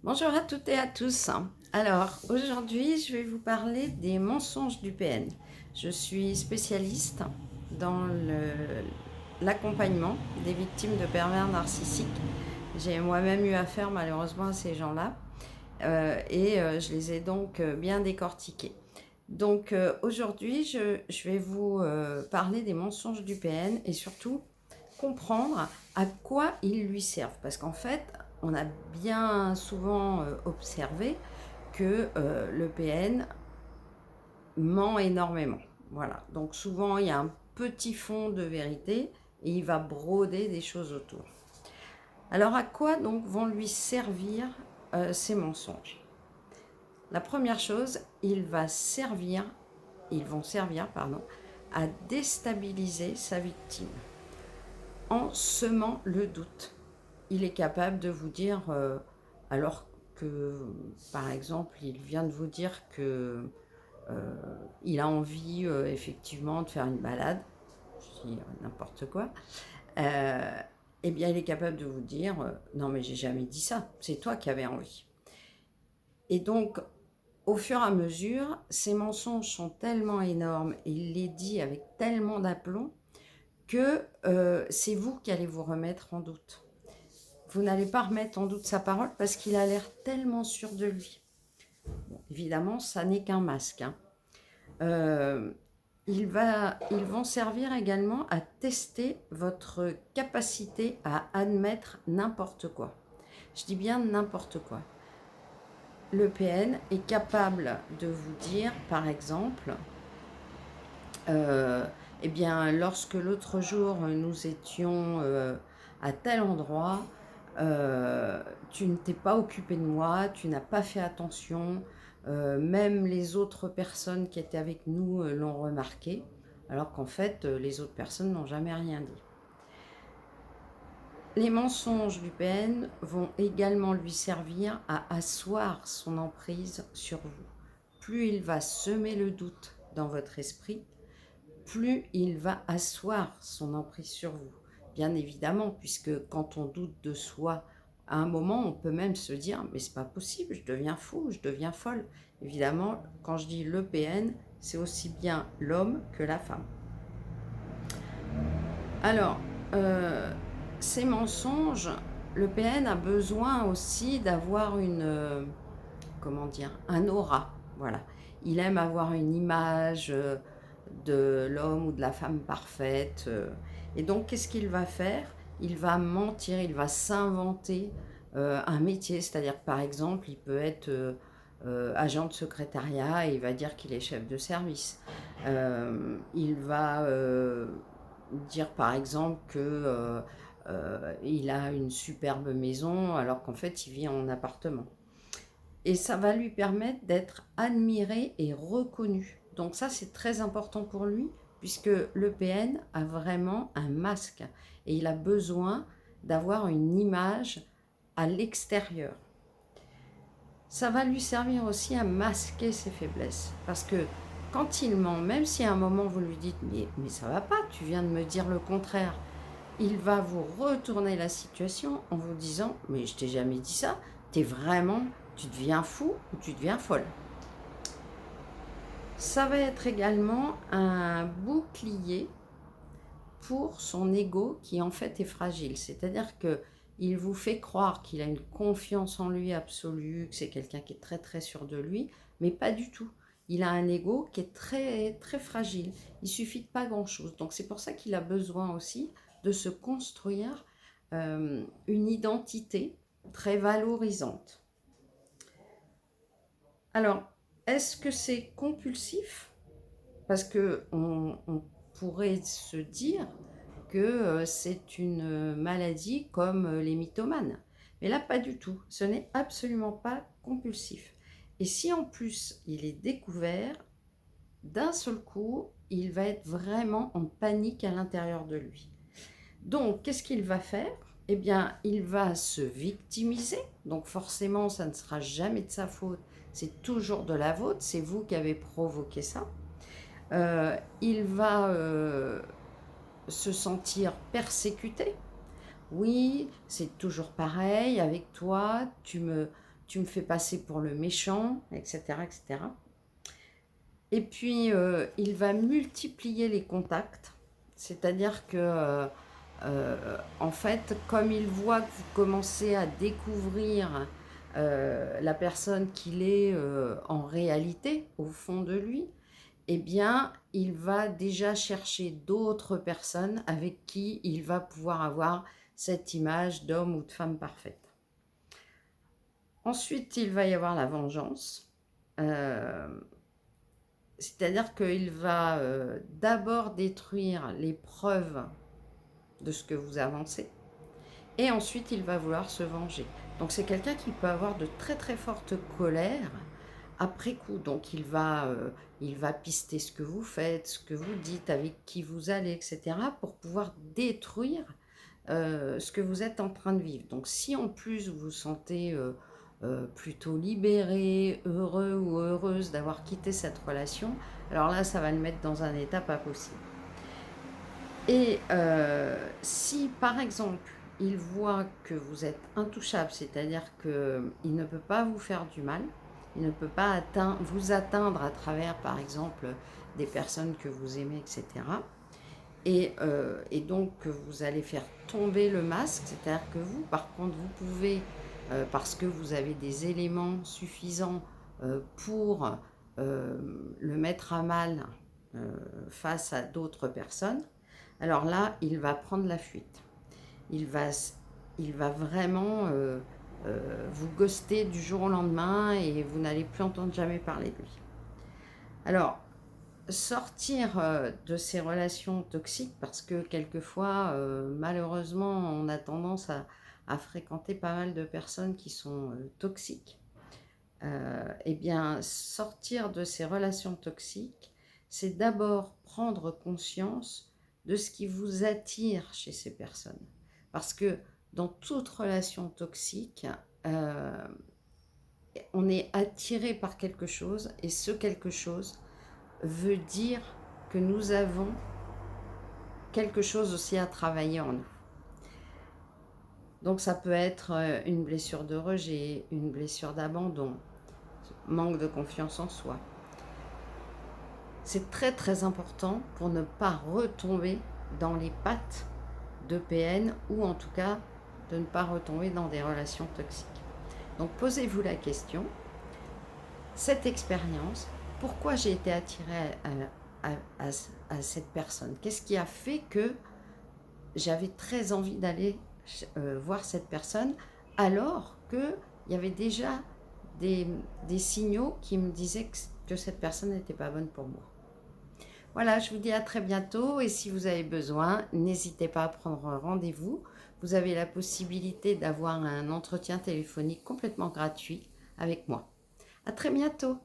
Bonjour à toutes et à tous. Alors, aujourd'hui, je vais vous parler des mensonges du PN. Je suis spécialiste dans l'accompagnement des victimes de pervers narcissiques. J'ai moi-même eu affaire malheureusement à ces gens-là et je les ai donc bien décortiqués. Donc aujourd'hui, je vais vous parler des mensonges du PN et surtout comprendre à quoi ils lui servent. Parce qu'en fait, on a bien souvent observé que le PN ment énormément. Voilà. Donc souvent, il y a un petit fond de vérité et il va broder des choses autour. Alors à quoi donc vont lui servir ces mensonges? La première chose, ils vont servir, à déstabiliser sa victime en semant le doute. Il est capable de vous dire, alors que, par exemple, il vient de vous dire que il a envie effectivement de faire une balade, je dis n'importe quoi, euh, eh bien il est capable de vous dire, non mais j'ai jamais dit ça, c'est toi qui avais envie. Et donc, au fur et à mesure, ces mensonges sont tellement énormes et il les dit avec tellement d'aplomb que c'est vous qui allez vous remettre en doute. Vous n'allez pas remettre en doute sa parole parce qu'il a l'air tellement sûr de lui. Bon, évidemment, ça n'est qu'un masque. Ils vont servir également à tester votre capacité à admettre n'importe quoi. Je dis bien n'importe quoi. Le PN est capable de vous dire, par exemple, eh bien, lorsque l'autre jour nous étions à tel endroit, tu ne t'es pas occupé de moi, tu n'as pas fait attention, même les autres personnes qui étaient avec nous l'ont remarqué, alors qu'en fait, les autres personnes n'ont jamais rien dit. Les mensonges du PN vont également lui servir à asseoir son emprise sur vous. Plus il va semer le doute dans votre esprit, plus il va asseoir son emprise sur vous. Bien évidemment, puisque quand on doute de soi, à un moment, on peut même se dire mais c'est pas possible, je deviens fou, je deviens folle. Évidemment, quand je dis le PN, c'est aussi bien l'homme que la femme. Alors, ces mensonges, le PN a besoin aussi d'avoir comment dire, un aura. Voilà. Il aime avoir une image de l'homme ou de la femme parfaite. Et donc, qu'est-ce qu'il va faire? Il va mentir, il va s'inventer un métier. C'est-à-dire que, par exemple, il peut être agent de secrétariat et il va dire qu'il est chef de service. Il va dire, par exemple, que il a une superbe maison alors qu'en fait, il vit en appartement. Et ça va lui permettre d'être admiré et reconnu. Donc ça, c'est très important pour lui, puisque le PN a vraiment un masque et il a besoin d'avoir une image à l'extérieur. Ça va lui servir aussi à masquer ses faiblesses, parce que quand il ment, même si à un moment vous lui dites mais ça va pas, tu viens de me dire le contraire, il va vous retourner la situation en vous disant mais je t'ai jamais dit ça, tu deviens fou ou tu deviens folle. Ça va être également un bouclier pour son ego qui en fait est fragile. C'est-à-dire que il vous fait croire qu'il a une confiance en lui absolue, que c'est quelqu'un qui est très très sûr de lui, mais pas du tout. Il a un ego qui est très très fragile. Il suffit de pas grand-chose. Donc c'est pour ça qu'il a besoin aussi de se construire une identité très valorisante. Alors, est-ce que c'est compulsif? Parce que on pourrait se dire que c'est une maladie comme les mythomanes. Mais là, pas du tout. Ce n'est absolument pas compulsif. Et si en plus il est découvert, d'un seul coup, il va être vraiment en panique à l'intérieur de lui. Donc, qu'est-ce qu'il va faire? Eh bien, il va se victimiser. Donc, forcément, ça ne sera jamais de sa faute. C'est toujours de la vôtre. C'est vous qui avez provoqué ça. Il va se sentir persécuté. Oui, c'est toujours pareil avec toi. tu me fais passer pour le méchant, etc., etc. Et puis, il va multiplier les contacts, c'est-à-dire que, en fait, comme il voit que vous commencez à découvrir la personne qu'il est en réalité, au fond de lui, eh bien, il va déjà chercher d'autres personnes avec qui il va pouvoir avoir cette image d'homme ou de femme parfaite. Ensuite, il va y avoir la vengeance. Euh, C'est-à-dire qu'il va d'abord détruire les preuves de ce que vous avancez et ensuite il va vouloir se venger. Donc c'est quelqu'un qui peut avoir de très très fortes colères après coup. Donc il va pister ce que vous faites, ce que vous dites, avec qui vous allez, etc. pour pouvoir détruire ce que vous êtes en train de vivre. Donc si en plus vous vous sentez plutôt libéré, heureux ou heureuse d'avoir quitté cette relation, alors là ça va le mettre dans un état pas possible. Et si par exemple il voit que vous êtes intouchable, c'est-à-dire qu'il ne peut pas vous faire du mal, il ne peut pas vous atteindre à travers par exemple des personnes que vous aimez, etc. Et donc que vous allez faire tomber le masque, c'est-à-dire que vous, par contre, vous pouvez, parce que vous avez des éléments suffisants pour le mettre à mal face à d'autres personnes, alors là, il va prendre la fuite. Il va, il va vraiment vous ghoster du jour au lendemain et vous n'allez plus entendre jamais parler de lui. Alors, sortir de ces relations toxiques, parce que quelquefois, malheureusement, on a tendance à fréquenter pas mal de personnes qui sont toxiques. Eh bien, sortir de ces relations toxiques, c'est d'abord prendre conscience de ce qui vous attire chez ces personnes. Parce que dans toute relation toxique, on est attiré par quelque chose et ce quelque chose veut dire que nous avons quelque chose aussi à travailler en nous. Donc ça peut être une blessure de rejet, une blessure d'abandon, manque de confiance en soi. C'est très très important pour ne pas retomber dans les pattes de PN ou en tout cas de ne pas retomber dans des relations toxiques. Donc posez-vous la question, cette expérience, pourquoi j'ai été attirée à cette personne? Qu'est-ce qui a fait que j'avais très envie d'aller voir cette personne alors qu'il y avait déjà des signaux qui me disaient que cette personne n'était pas bonne pour moi? Voilà, je vous dis à très bientôt et si vous avez besoin, n'hésitez pas à prendre rendez-vous. Vous avez la possibilité d'avoir un entretien téléphonique complètement gratuit avec moi. À très bientôt.